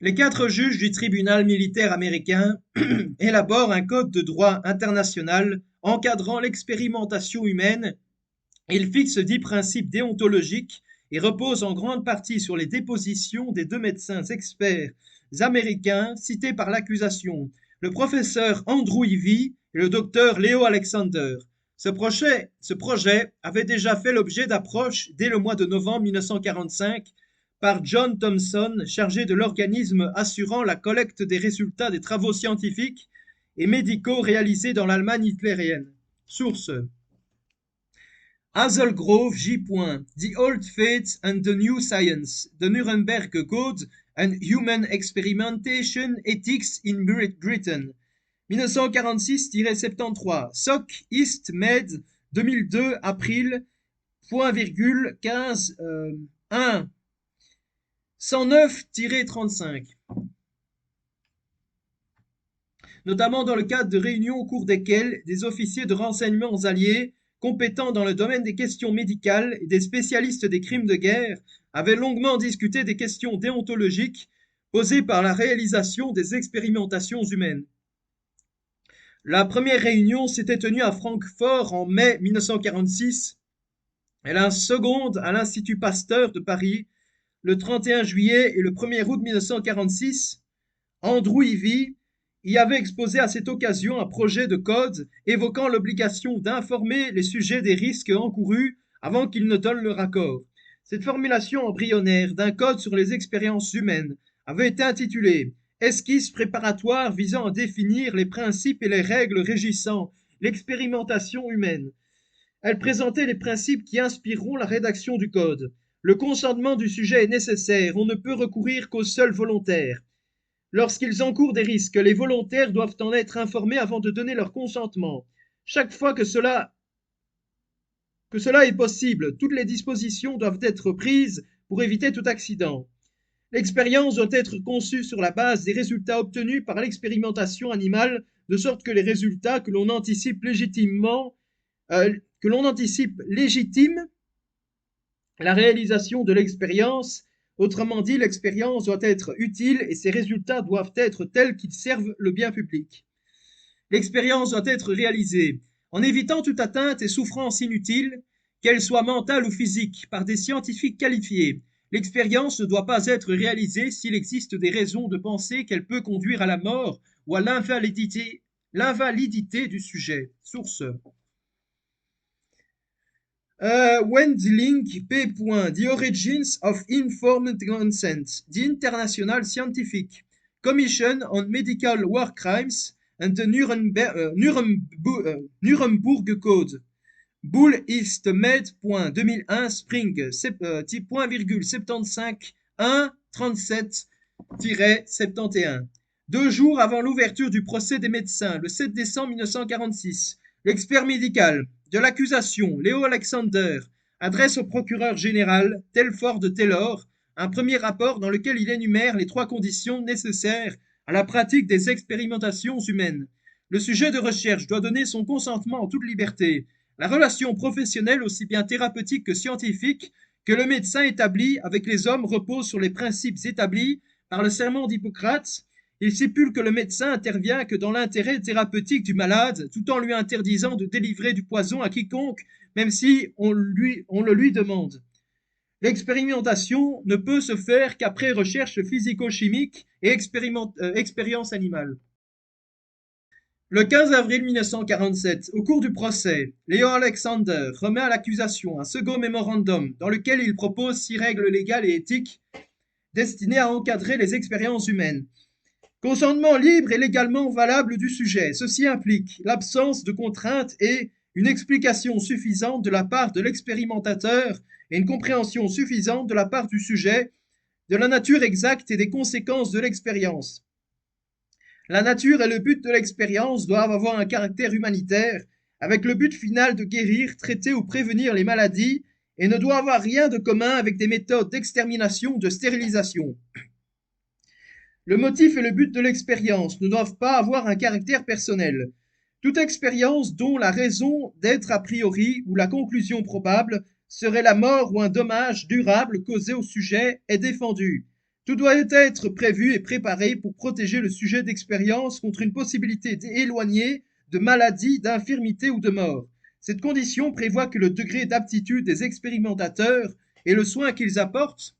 Les 4 juges du tribunal militaire américain élaborent un code de droit international encadrant l'expérimentation humaine. Il fixe 10 principes déontologiques et repose en grande partie sur les dépositions des 2 médecins experts américains cités par l'accusation, le professeur Andrew Ivy et le docteur Leo Alexander. Ce projet avait déjà fait l'objet d'approches dès le mois de novembre 1945 par John Thomson, chargé de l'organisme assurant la collecte des résultats des travaux scientifiques et médicaux réalisés dans l'Allemagne hitlérienne. Source: Hazelgrove J. The Old Faith and the New Science, the Nuremberg Code and Human Experimentation Ethics in Britain, 1946-73, SOC East Med, 2002, April, point virgule, 15, 1, 109-35. Notamment dans le cadre de réunions au cours desquelles des officiers de renseignements alliés compétents dans le domaine des questions médicales et des spécialistes des crimes de guerre avaient longuement discuté des questions déontologiques posées par la réalisation des expérimentations humaines. La première réunion s'était tenue à Francfort en mai 1946 et la seconde à l'Institut Pasteur de Paris le 31 juillet et le 1er août 1946. Andrew Ivy y avait exposé à cette occasion un projet de code évoquant l'obligation d'informer les sujets des risques encourus avant qu'ils ne donnent leur accord. Cette formulation embryonnaire d'un code sur les expériences humaines avait été intitulée Esquisse préparatoire visant à définir les principes et les règles régissant l'expérimentation humaine. Elle présentait les principes qui inspireront la rédaction du code. Le consentement du sujet est nécessaire, on ne peut recourir qu'aux seuls volontaires. Lorsqu'ils encourent des risques, les volontaires doivent en être informés avant de donner leur consentement. Chaque fois que cela est possible, toutes les dispositions doivent être prises pour éviter tout accident. L'expérience doit être conçue sur la base des résultats obtenus par l'expérimentation animale, de sorte que les résultats que l'on anticipe légitiment la réalisation de l'expérience. Autrement dit, l'expérience doit être utile et ses résultats doivent être tels qu'ils servent le bien public. L'expérience doit être réalisée en évitant toute atteinte et souffrance inutile, qu'elle soit mentale ou physique, par des scientifiques qualifiés. L'expérience ne doit pas être réalisée s'il existe des raisons de penser qu'elle peut conduire à la mort ou à l'invalidité du sujet. Source: Wendling P. The Origins of Informed Consent, the International Scientific Commission on Medical War Crimes and the Nuremberg Code. Bull East Med. 2001 Spring, .75 1 37-71. 2 jours avant l'ouverture du procès des médecins, le 7 décembre 1946, l'expert médical de l'accusation, Leo Alexander, adresse au procureur général Telford Taylor un premier rapport dans lequel il énumère les 3 conditions nécessaires à la pratique des expérimentations humaines. Le sujet de recherche doit donner son consentement en toute liberté. La relation professionnelle, aussi bien thérapeutique que scientifique, que le médecin établit avec les hommes repose sur les principes établis par le serment d'Hippocrate. Il stipule que le médecin intervient que dans l'intérêt thérapeutique du malade, tout en lui interdisant de délivrer du poison à quiconque, même si on le lui demande. L'expérimentation ne peut se faire qu'après recherche physico-chimique et expérience animale. Le 15 avril 1947, au cours du procès, Leo Alexander remet à l'accusation un second mémorandum dans lequel il propose 6 règles légales et éthiques destinées à encadrer les expériences humaines. Consentement libre et légalement valable du sujet. Ceci implique l'absence de contraintes et une explication suffisante de la part de l'expérimentateur et une compréhension suffisante de la part du sujet de la nature exacte et des conséquences de l'expérience. La nature et le but de l'expérience doivent avoir un caractère humanitaire, avec le but final de guérir, traiter ou prévenir les maladies, et ne doivent avoir rien de commun avec des méthodes d'extermination ou de stérilisation. Le motif et le but de l'expérience ne doivent pas avoir un caractère personnel. Toute expérience dont la raison d'être a priori ou la conclusion probable serait la mort ou un dommage durable causé au sujet est défendue. Tout doit être prévu et préparé pour protéger le sujet d'expérience contre une possibilité éloignée de maladie, d'infirmité ou de mort. Cette condition prévoit que le degré d'aptitude des expérimentateurs et le soin qu'ils apportent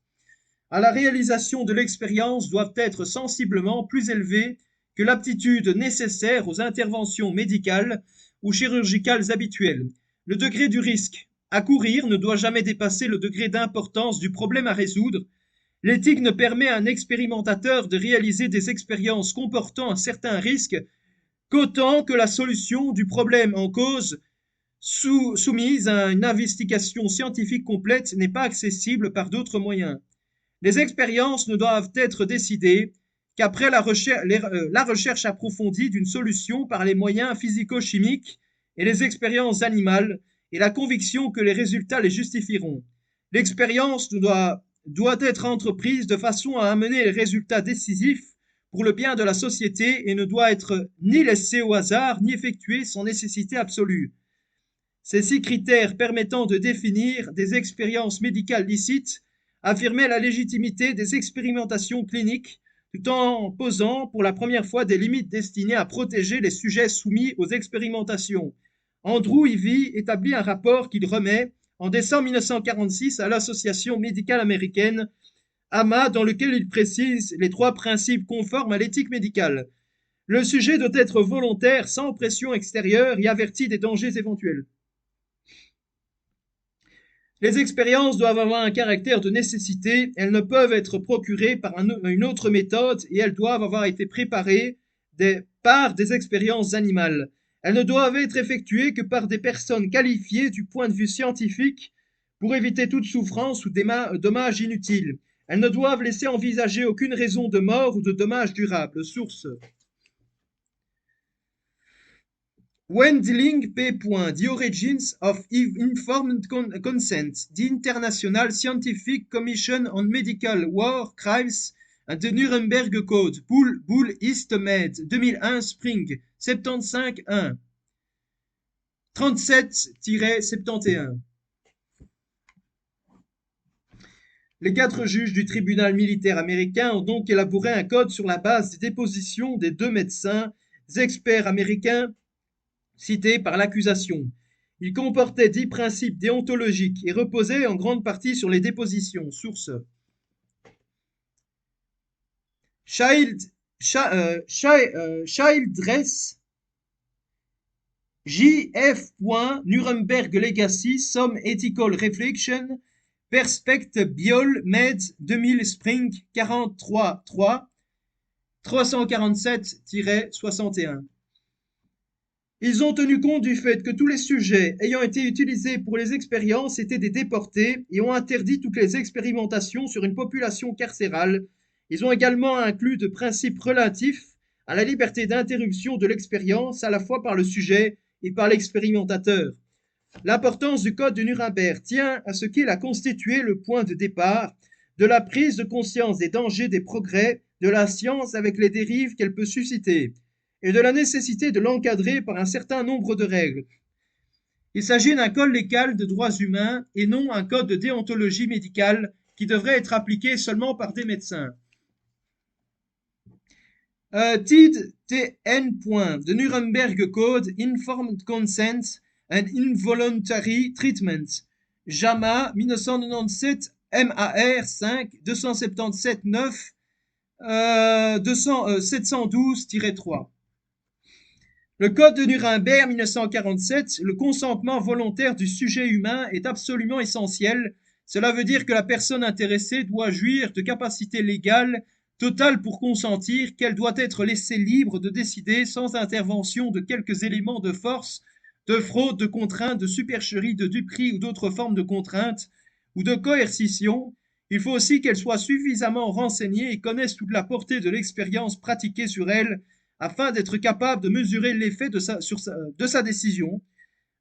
à la réalisation de l'expérience doivent être sensiblement plus élevés que l'aptitude nécessaire aux interventions médicales ou chirurgicales habituelles. Le degré du risque à courir ne doit jamais dépasser le degré d'importance du problème à résoudre. L'éthique ne permet à un expérimentateur de réaliser des expériences comportant un certain risque qu'autant que la solution du problème en cause soumise à une investigation scientifique complète n'est pas accessible par d'autres moyens. Les expériences ne doivent être décidées qu'après la recherche approfondie d'une solution par les moyens physico-chimiques et les expériences animales et la conviction que les résultats les justifieront. L'expérience doit être entreprise de façon à amener les résultats décisifs pour le bien de la société et ne doit être ni laissée au hasard ni effectuée sans nécessité absolue. Ces 6 critères permettant de définir des expériences médicales licites affirmaient la légitimité des expérimentations cliniques tout en posant pour la première fois des limites destinées à protéger les sujets soumis aux expérimentations. Andrew Ivy établit un rapport qu'il remet en décembre 1946 à l'Association médicale américaine, AMA, dans lequel il précise les 3 principes conformes à l'éthique médicale. Le sujet doit être volontaire, sans pression extérieure et averti des dangers éventuels. Les expériences doivent avoir un caractère de nécessité, elles ne peuvent être procurées par une autre méthode et elles doivent avoir été préparées par des expériences animales. Elles ne doivent être effectuées que par des personnes qualifiées du point de vue scientifique pour éviter toute souffrance ou dommages inutiles. Elles ne doivent laisser envisager aucune raison de mort ou de dommages durables. Source Wendling P. The Origins of Informed Consent, the International Scientific Commission on Medical War Crimes and the Nuremberg Code, Bull East Med, 2001 Spring, 75-1, 37-71. Les 4 juges du tribunal militaire américain ont donc élaboré un code sur la base des dépositions des 2 médecins experts américains cités par l'accusation. Il comportait 10 principes déontologiques et reposait en grande partie sur les dépositions. Source Childress, J.F. Nuremberg Legacy, Some Ethical Reflection, Perspect Biol Med 2000 Spring 43-3, 347-61. Ils ont tenu compte du fait que tous les sujets ayant été utilisés pour les expériences étaient des déportés et ont interdit toutes les expérimentations sur une population carcérale. Ils ont également inclus de principes relatifs à la liberté d'interruption de l'expérience à la fois par le sujet et par l'expérimentateur. L'importance du Code de Nuremberg tient à ce qu'il a constitué le point de départ de la prise de conscience des dangers des progrès de la science avec les dérives qu'elle peut susciter et de la nécessité de l'encadrer par un certain nombre de règles. Il s'agit d'un code légal de droits humains et non un code de déontologie médicale qui devrait être appliqué seulement par des médecins. TID-TN. The Nuremberg Code, Informed Consent and Involuntary Treatment. JAMA 1997 MAR 5 277 9 712-3. Le Code de Nuremberg 1947, le consentement volontaire du sujet humain est absolument essentiel. Cela veut dire que la personne intéressée doit jouir de capacités légales totales pour consentir, qu'elle doit être laissée libre de décider sans intervention de quelques éléments de force, de fraude, de contrainte, de supercherie, de duperie ou d'autres formes de contrainte ou de coercition. Il faut aussi qu'elle soit suffisamment renseignée et connaisse toute la portée de l'expérience pratiquée sur elle afin d'être capable de mesurer l'effet de sa décision.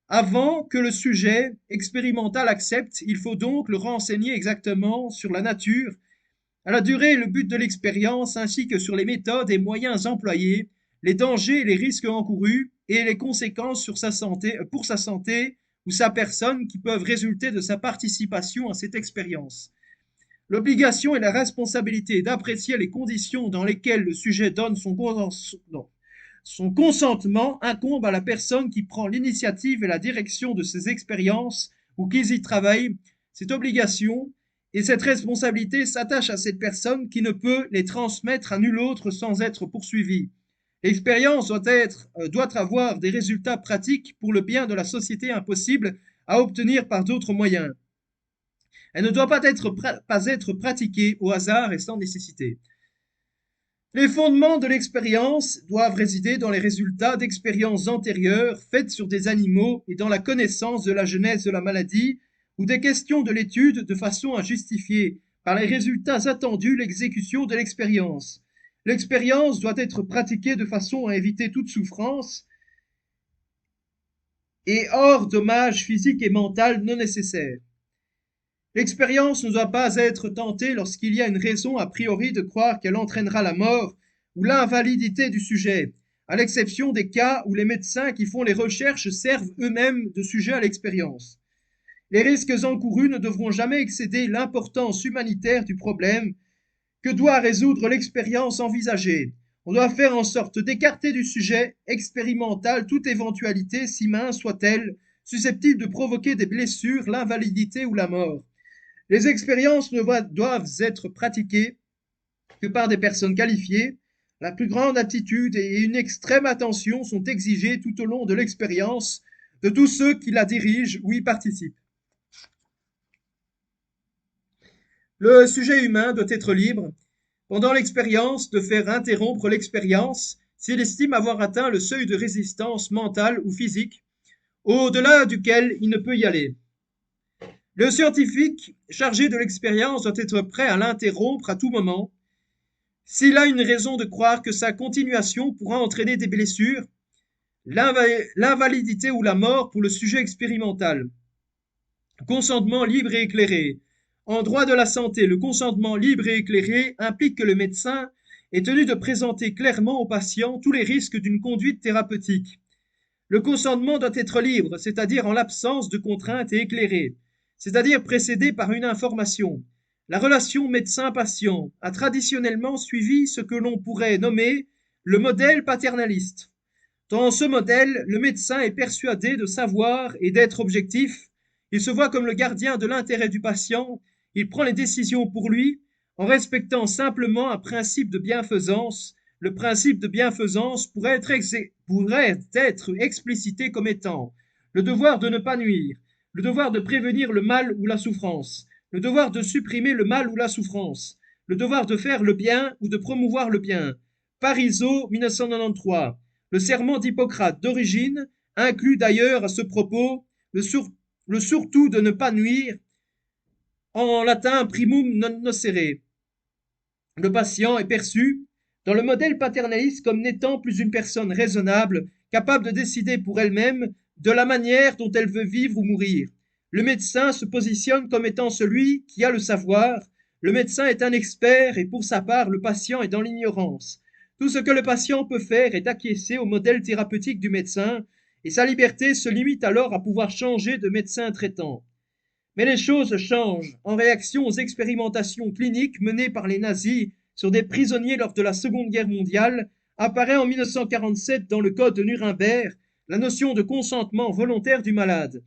Avant que le sujet expérimental accepte, il faut donc le renseigner exactement sur la nature, la durée et le but de l'expérience, ainsi que sur les méthodes et moyens employés, les dangers et les risques encourus et les conséquences sur pour sa santé ou sa personne qui peuvent résulter de sa participation à cette expérience. L'obligation et la responsabilité d'apprécier les conditions dans lesquelles le sujet donne son consentement incombent à la personne qui prend l'initiative et la direction de ses expériences ou qui y travaille. Cette obligation et cette responsabilité s'attachent à cette personne qui ne peut les transmettre à nul autre sans être poursuivie. L'expérience doit avoir des résultats pratiques pour le bien de la société impossibles à obtenir par d'autres moyens. Elle ne doit pas être pratiquée au hasard et sans nécessité. Les fondements de l'expérience doivent résider dans les résultats d'expériences antérieures faites sur des animaux et dans la connaissance de la genèse de la maladie ou des questions de l'étude de façon à justifier par les résultats attendus l'exécution de l'expérience. L'expérience doit être pratiquée de façon à éviter toute souffrance et hors dommages physiques et mentaux non nécessaires. L'expérience ne doit pas être tentée lorsqu'il y a une raison a priori de croire qu'elle entraînera la mort ou l'invalidité du sujet, à l'exception des cas où les médecins qui font les recherches servent eux-mêmes de sujet à l'expérience. Les risques encourus ne devront jamais excéder l'importance humanitaire du problème que doit résoudre l'expérience envisagée. On doit faire en sorte d'écarter du sujet expérimental toute éventualité, si mince soit-elle, susceptible de provoquer des blessures, l'invalidité ou la mort. Les expériences ne doivent être pratiquées que par des personnes qualifiées. La plus grande aptitude et une extrême attention sont exigées tout au long de l'expérience de tous ceux qui la dirigent ou y participent. Le sujet humain doit être libre, pendant l'expérience, de faire interrompre l'expérience s'il estime avoir atteint le seuil de résistance mentale ou physique, au-delà duquel il ne peut y aller. Le scientifique chargé de l'expérience doit être prêt à l'interrompre à tout moment s'il a une raison de croire que sa continuation pourra entraîner des blessures, l'invalidité ou la mort pour le sujet expérimental. Consentement libre et éclairé. En droit de la santé, le consentement libre et éclairé implique que le médecin est tenu de présenter clairement au patient tous les risques d'une conduite thérapeutique. Le consentement doit être libre, c'est-à-dire en l'absence de contraintes et éclairé, c'est-à-dire précédé par une information. La relation médecin-patient a traditionnellement suivi ce que l'on pourrait nommer le modèle paternaliste. Dans ce modèle, le médecin est persuadé de savoir et d'être objectif. Il se voit comme le gardien de l'intérêt du patient. Il prend les décisions pour lui en respectant simplement un principe de bienfaisance. Le principe de bienfaisance pourrait être explicité comme étant le devoir de ne pas nuire, le devoir de prévenir le mal ou la souffrance, le devoir de supprimer le mal ou la souffrance, le devoir de faire le bien ou de promouvoir le bien. Parisot, 1993. Le serment d'Hippocrate d'origine inclut d'ailleurs à ce propos le surtout de ne pas nuire, en latin primum non nocere. Le patient est perçu dans le modèle paternaliste comme n'étant plus une personne raisonnable, capable de décider pour elle-même de la manière dont elle veut vivre ou mourir. Le médecin se positionne comme étant celui qui a le savoir. Le médecin est un expert et pour sa part, le patient est dans l'ignorance. Tout ce que le patient peut faire est acquiescer au modèle thérapeutique du médecin et sa liberté se limite alors à pouvoir changer de médecin traitant. Mais les choses changent en réaction aux expérimentations cliniques menées par les nazis sur des prisonniers lors de la Seconde Guerre mondiale. Apparaît en 1947 dans le Code de Nuremberg la notion de consentement volontaire du malade.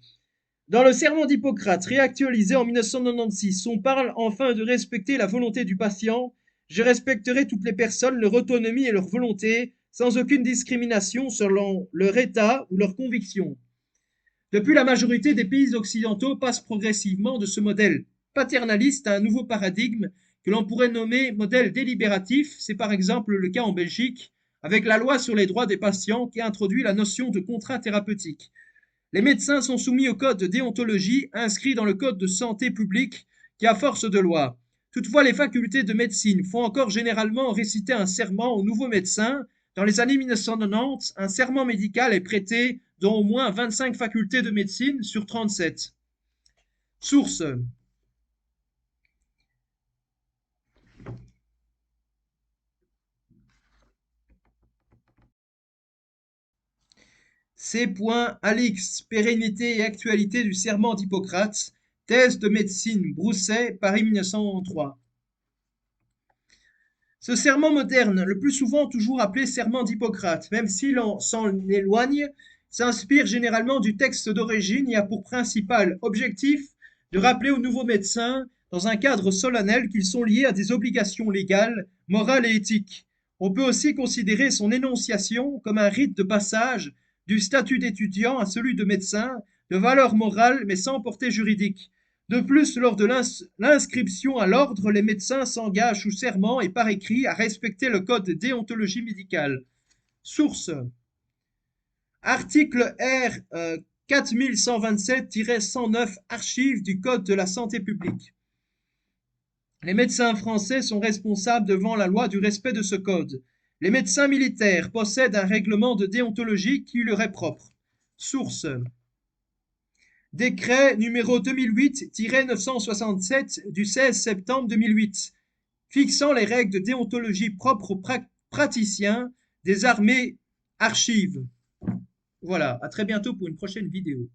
Dans le serment d'Hippocrate, réactualisé en 1996, on parle enfin de respecter la volonté du patient. Je respecterai toutes les personnes, leur autonomie et leur volonté, sans aucune discrimination selon leur état ou leur conviction. Depuis, la majorité des pays occidentaux passent progressivement de ce modèle paternaliste à un nouveau paradigme que l'on pourrait nommer modèle délibératif. C'est par exemple le cas en Belgique, avec la loi sur les droits des patients qui introduit la notion de contrat thérapeutique. Les médecins sont soumis au code de déontologie inscrit dans le code de santé publique qui a force de loi. Toutefois, les facultés de médecine font encore généralement réciter un serment aux nouveaux médecins. Dans les années 1990, un serment médical est prêté dans au moins 25 facultés de médecine sur 37. Source. C. Alix, pérennité et actualité du serment d'Hippocrate, Thèse de médecine, Brousset, Paris 1903. Ce serment moderne, le plus souvent toujours appelé serment d'Hippocrate, même si l'on s'en éloigne, s'inspire généralement du texte d'origine et a pour principal objectif de rappeler aux nouveaux médecins, dans un cadre solennel, qu'ils sont liés à des obligations légales, morales et éthiques. On peut aussi considérer son énonciation comme un rite de passage du statut d'étudiant à celui de médecin, de valeur morale mais sans portée juridique. De plus, lors de l'inscription à l'ordre, les médecins s'engagent sous serment et par écrit à respecter le code de déontologie médicale. Source: article R 4127-109 archives du Code de la santé publique. Les médecins français sont responsables devant la loi du respect de ce code. Les médecins militaires possèdent un règlement de déontologie qui leur est propre. Source: décret numéro 2008-967 du 16 septembre 2008, fixant les règles de déontologie propres aux praticiens des armées. Archives. Voilà, à très bientôt pour une prochaine vidéo.